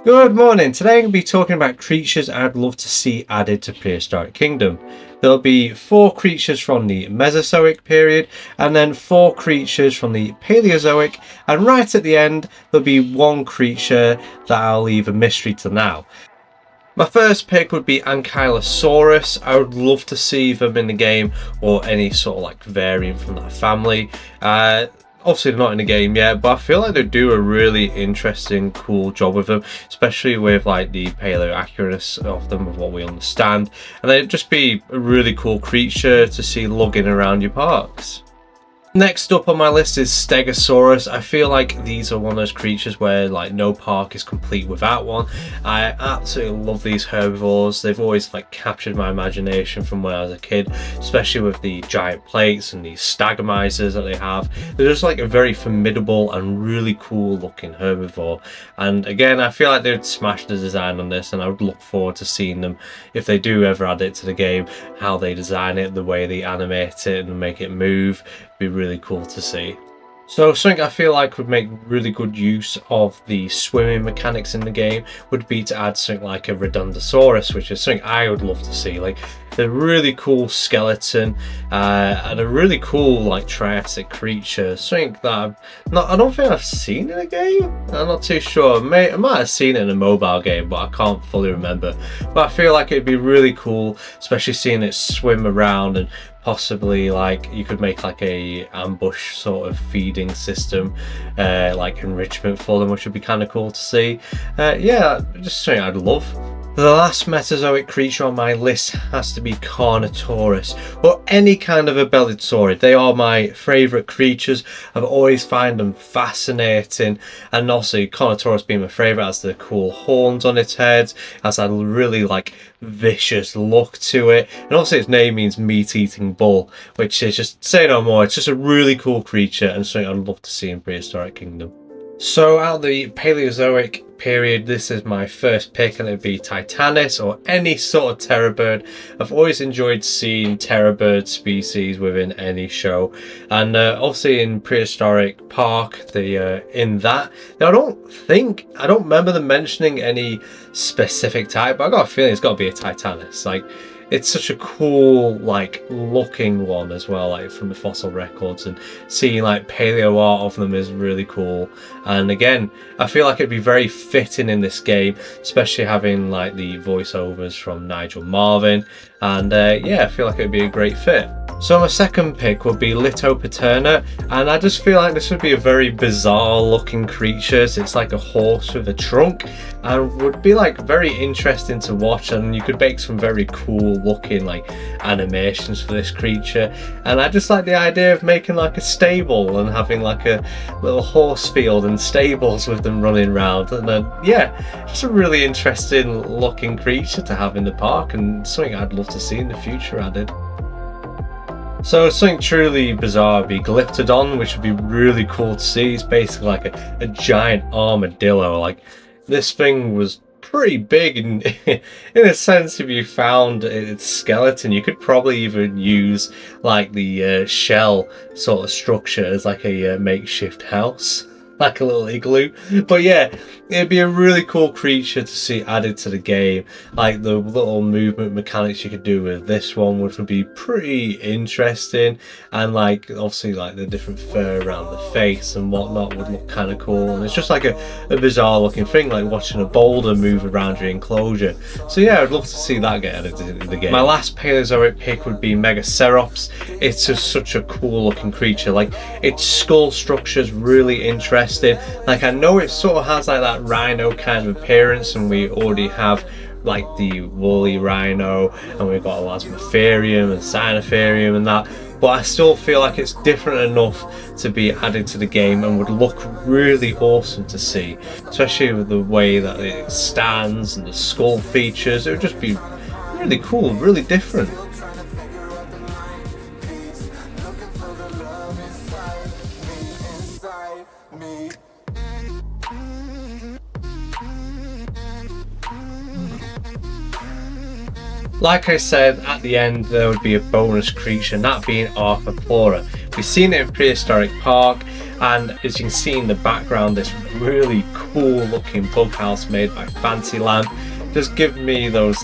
Good morning. Today I'm going to be talking about creatures I'd love to see added to Prehistoric Kingdom. There'll be 4 creatures from the Mesozoic period and then 4 creatures from the Paleozoic, and right at the end there'll be 1 creature that I'll leave a mystery till now. My first pick would be Ankylosaurus. I would love to see them in the game or any sort of like variant from that family. Obviously they're not in the game yet, but I feel like they do a really interesting, cool job with them, especially with like the paleo accuracy of them, of what we understand, and they'd just be a really cool creature to see lugging around your parks. Next up on my list is Stegosaurus. I feel like these are one of those creatures where like no park is complete without one. I absolutely love these herbivores. They've always like captured my imagination from when I was a kid, especially with the giant plates and these stagomizers that they have. They're just like a very formidable and really cool looking herbivore. And again, I feel like they'd smash the design on this, and I would look forward to seeing them, if they do ever add it to the game, how they design it, the way they animate it and make it move. Be really cool to see. So something I feel like would make really good use of the swimming mechanics in the game would be to add something like a Redondasaurus, which is something I would love to see. Like a really cool skeleton and a really cool like Triassic creature. Something that I don't think I've seen in a game. I'm not too sure. I might have seen it in a mobile game, but I can't fully remember. But I feel like it'd be really cool, especially seeing it swim around, and possibly like you could make like a ambush sort of feeding system, like enrichment for them, which would be kind of cool to see. Yeah, just something I'd love. The last Mesozoic creature on my list has to be Corot Taurus, or any kind of a bellied saurid. They are my favourite creatures. I've always found them fascinating, and also Corot Taurus being my favourite has the cool horns on its head, has a really like vicious look to it, and obviously its name means meat-eating bull, which is just say no more. It's just a really cool creature and something I'd love to see in Prehistoric Kingdom. So out of the Paleozoic period, this is my first pick, and it'd be Titanis or any sort of terror bird. I've always enjoyed seeing terror bird species within any show, and obviously in Prehistoric Park, in that now I don't remember them mentioning any specific type, but I got a feeling it's got to be a Titanis. Like, it's such a cool like looking one as well, like from the fossil records, and seeing like paleo art of them is really cool. And again, I feel like it'd be very fitting in this game, especially having like the voiceovers from Nigel Marvin, and yeah, I feel like it'd be a great fit. So my second pick would be Litopaterna, and I just feel like this would be a very bizarre looking creature. It's like a horse with a trunk, and would be like very interesting to watch, and you could make some very cool looking like animations for this creature. And I just like the idea of making like a stable and having like a little horse field and stables with them running around, and then yeah, just a really interesting looking creature to have in the park, and something I'd love to see in the future added. So something truly bizarre would be Glyptodon, which would be really cool to see. It's basically like a giant armadillo. Like, this thing was pretty big in a sense. If you found its skeleton, you could probably even use like the shell sort of structure as like a makeshift house, like a little igloo. But yeah, it'd be a really cool creature to see added to the game. Like the little movement mechanics you could do with this one, which would be pretty interesting, and like obviously like the different fur around the face and whatnot would look kind of cool. And it's just like a bizarre looking thing, like watching a boulder move around your enclosure. So yeah, I'd love to see that get added to the game. My last Paleozoic pick would be Megacerops. It's just such a cool looking creature. Like, its skull structure is really interesting. Like, I know it sort of has like that rhino kind of appearance, and we already have like the woolly rhino, and we've got Elasmotherium and Cynotherium and that, but I still feel like it's different enough to be added to the game and would look really awesome to see, especially with the way that it stands and the skull features. It would just be really cool, really different. Like I said, at the end there would be a bonus creature, and that being Arur Flora. We've seen it in Prehistoric Park, And as you can see in the background, this really cool looking bug house made by Fantasyland just give me those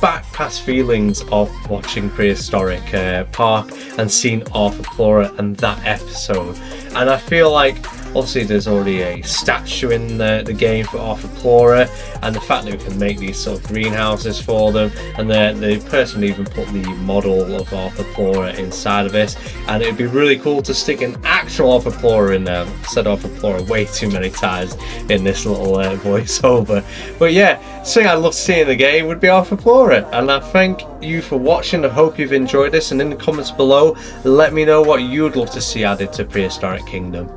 back past feelings of watching Prehistoric Park and seeing Arur Flora and that episode. And I feel like obviously there's already a statue in the game for Arur Flora, and the fact that we can make these sort of greenhouses for them, and the person even put the model of Arur Flora inside of this, and it'd be really cool to stick an actual Arur Flora in there. I've said Arur Flora way too many times in this little voiceover, but yeah, something I'd love to see in the game would be Arur Flora. And I thank you for watching. I hope you've enjoyed this, and in the comments below let me know what you'd love to see added to Prehistoric Kingdom.